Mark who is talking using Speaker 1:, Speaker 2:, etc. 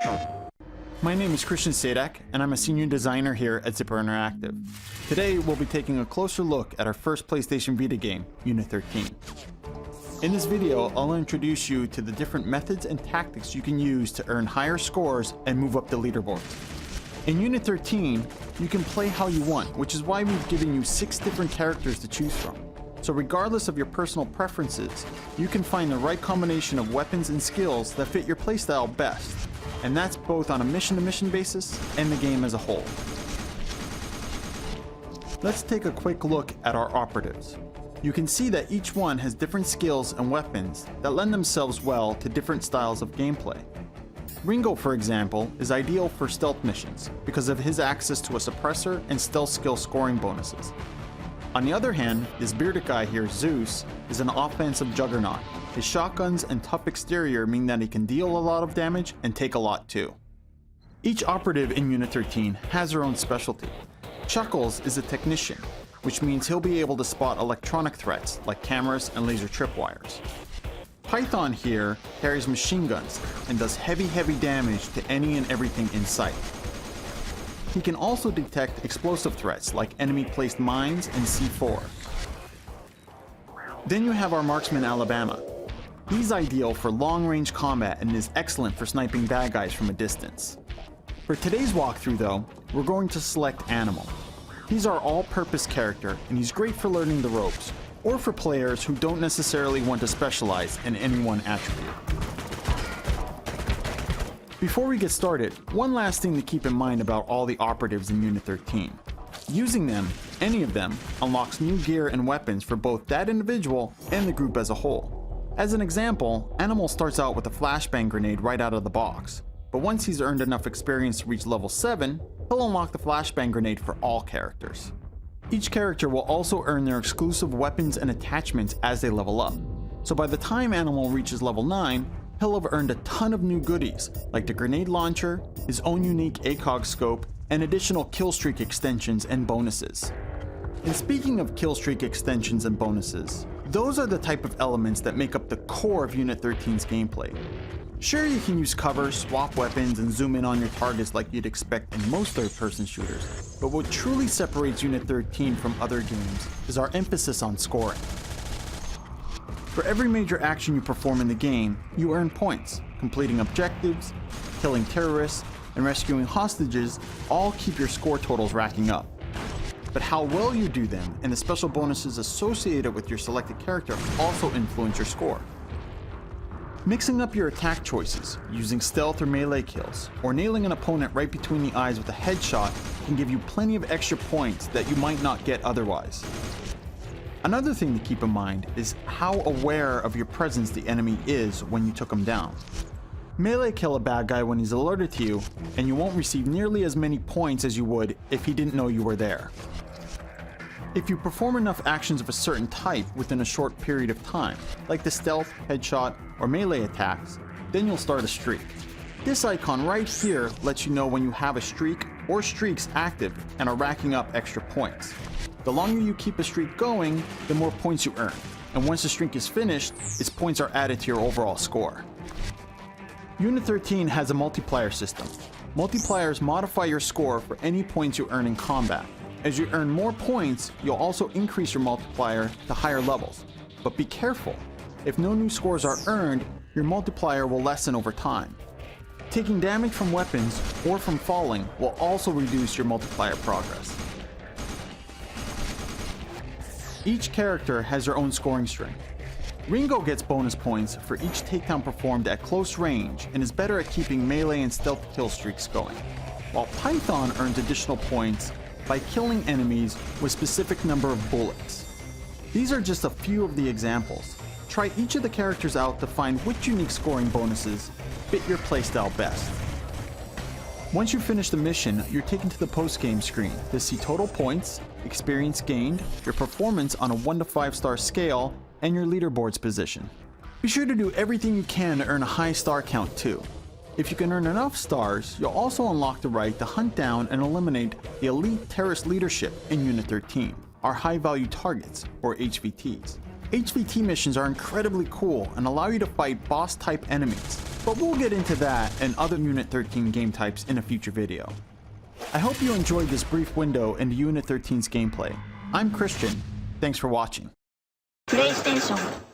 Speaker 1: My name is Christian Sadak, and I'm a senior designer here at Zipper Interactive. Today, we'll be taking a closer look at our first PlayStation Vita game, Unit 13. In this video, I'll introduce you to the different methods and tactics you can use to earn higher scores and move up the leaderboard. In Unit 13, you can play how you want, which is why we've given you 6 different characters to choose from. So regardless of your personal preferences, you can find the right combination of weapons and skills that fit your playstyle best. And that's both on a mission-to-mission basis and the game as a whole. Let's take a quick look at our operatives. You can see that each one has different skills and weapons that lend themselves well to different styles of gameplay. Ringo, for example, is ideal for stealth missions because of his access to a suppressor and stealth skill scoring bonuses. On the other hand, this bearded guy here, Zeus, is an offensive juggernaut. His shotguns and tough exterior mean that he can deal a lot of damage and take a lot too. Each operative in Unit 13 has their own specialty. Chuckles is a technician, which means he'll be able to spot electronic threats like cameras and laser tripwires. Python here carries machine guns and does heavy damage to any and everything in sight. He can also detect explosive threats like enemy-placed mines and C4. Then you have our marksman Alabama. He's ideal for long-range combat and is excellent for sniping bad guys from a distance. For today's walkthrough though, we're going to select Animal. He's our all-purpose character and he's great for learning the ropes, or for players who don't necessarily want to specialize in any one attribute. Before we get started, one last thing to keep in mind about all the operatives in Unit 13. Using them, any of them, unlocks new gear and weapons for both that individual and the group as a whole. As an example, Animal starts out with a flashbang grenade right out of the box, but once he's earned enough experience to reach level 7, he'll unlock the flashbang grenade for all characters. Each character will also earn their exclusive weapons and attachments as they level up, so by the time Animal reaches level 9, he'll have earned a ton of new goodies, like the grenade launcher, his own unique ACOG scope, and additional killstreak extensions and bonuses. And speaking of killstreak extensions and bonuses, those are the type of elements that make up the core of Unit 13's gameplay. Sure, you can use cover, swap weapons, and zoom in on your targets like you'd expect in most third-person shooters, but what truly separates Unit 13 from other games is our emphasis on scoring. For every major action you perform in the game, you earn points. Completing objectives, killing terrorists, and rescuing hostages all keep your score totals racking up. But how well you do them and the special bonuses associated with your selected character also influence your score. Mixing up your attack choices, using stealth or melee kills, or nailing an opponent right between the eyes with a headshot can give you plenty of extra points that you might not get otherwise. Another thing to keep in mind is how aware of your presence the enemy is when you took him down. Melee kill a bad guy when he's alerted to you, and you won't receive nearly as many points as you would if he didn't know you were there. If you perform enough actions of a certain type within a short period of time, like the stealth, headshot, or melee attacks, then you'll start a streak. This icon right here lets you know when you have a streak or streaks active and are racking up extra points. The longer you keep a streak going, the more points you earn, and once the streak is finished, its points are added to your overall score. Unit 13 has a multiplier system. Multipliers modify your score for any points you earn in combat. As you earn more points, you'll also increase your multiplier to higher levels. But be careful, if no new scores are earned, your multiplier will lessen over time. Taking damage from weapons or from falling will also reduce your multiplier progress. Each character has their own scoring string. Ringo gets bonus points for each takedown performed at close range and is better at keeping melee and stealth kill streaks going, while Python earns additional points by killing enemies with specific number of bullets. These are just a few of the examples. Try each of the characters out to find which unique scoring bonuses fit your playstyle best. Once you finish the mission, you're taken to the post-game screen to see total points, experience gained, your performance on a 1 to 5 star scale, and your leaderboard's position. Be sure to do everything you can to earn a high star count too. If you can earn enough stars, you'll also unlock the right to hunt down and eliminate the elite terrorist leadership in Unit 13, our high value targets, or HVTs. HVT missions are incredibly cool and allow you to fight boss type enemies, but we'll get into that and other Unit 13 game types in a future video. I hope you enjoyed this brief window into Unit 13's gameplay. I'm Christian. Thanks for watching.
Speaker 2: PlayStation